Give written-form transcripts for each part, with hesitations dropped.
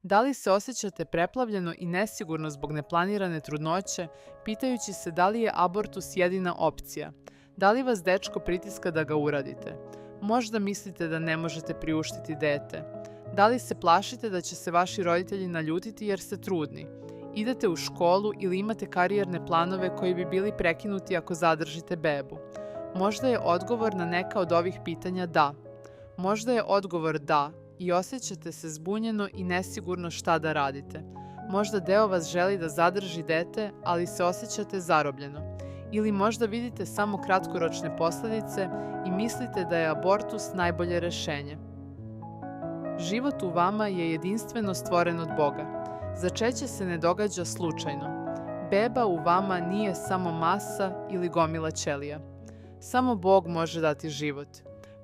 Da li se osjećate preplavljeno i nesigurno zbog neplanirane trudnoće, pitajući se da li je abortus jedina opcija? Da li vas dečko pritiska da ga uradite? Možda mislite da ne možete priuštiti dete. Da li se plašite da će se vaši roditelji naljutiti jer ste trudni? Idete u školu ili imate karijerne planove koji bi bili prekinuti ako zadržite bebu? Možda je odgovor na neka od ovih pitanja da. Možda je odgovor da i osjećate se zbunjeno i nesigurno šta da radite. Možda deo vas želi da zadrži dete, ali se osjećate zarobljeno. Ili možda vidite samo kratkoročne posledice i mislite da je abortus najbolje rešenje. Život u vama je jedinstveno stvoren od Boga. Začeće se ne događa slučajno. Beba u vama nije samo masa ili gomila ćelija. Samo Bog može dati život.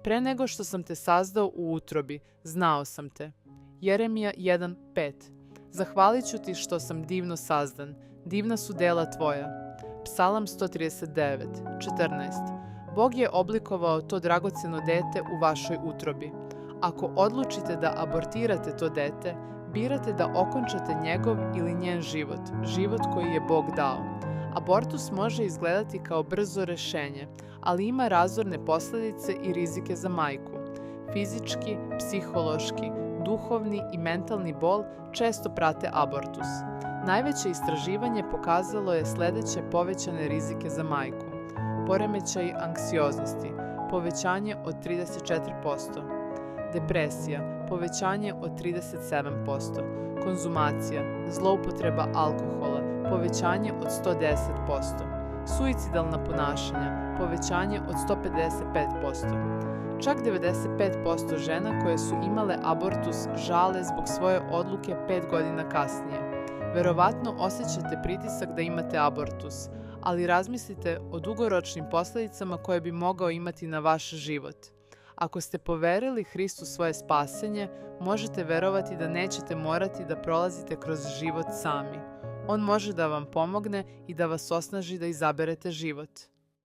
Pre nego što sam te sazdao u utrobi, znao sam te. Jeremija 1:5. Zahvalit ću ti što sam divno sazdan. Divna su dela tvoja. Psalam 139:14. Bog je oblikovao to dragoceno dete u vašoj utrobi. Ako odlučite da abortirate to dete, birate da okončate njegov ili njen život, život koji je Bog dao. Abortus može izgledati kao brzo rešenje, ali ima razorne posledice i rizike za majku. Fizički, psihološki, duhovni i mentalni bol često prate abortus. Najveće istraživanje pokazalo je sledeće povećane rizike za majku. Poremećaj anksioznosti, povećanje od 34%. Depresija, povećanje od 37%. Konzumacija, zloupotreba alkohola, povećanje od 110%. Suicidalna ponašanja, povećanje od 155%. Čak 95% žena koje su imale abortus žale zbog svoje odluke 5 godina kasnije. Verovatno osjećate pritisak da imate abortus, ali razmislite o dugoročnim posledicama koje bi mogao imati na vaš život. Ako ste poverili Hristu svoje spasenje, možete verovati da nećete morati da prolazite kroz život sami. On može da vam pomogne i da vas osnaži da izaberete život.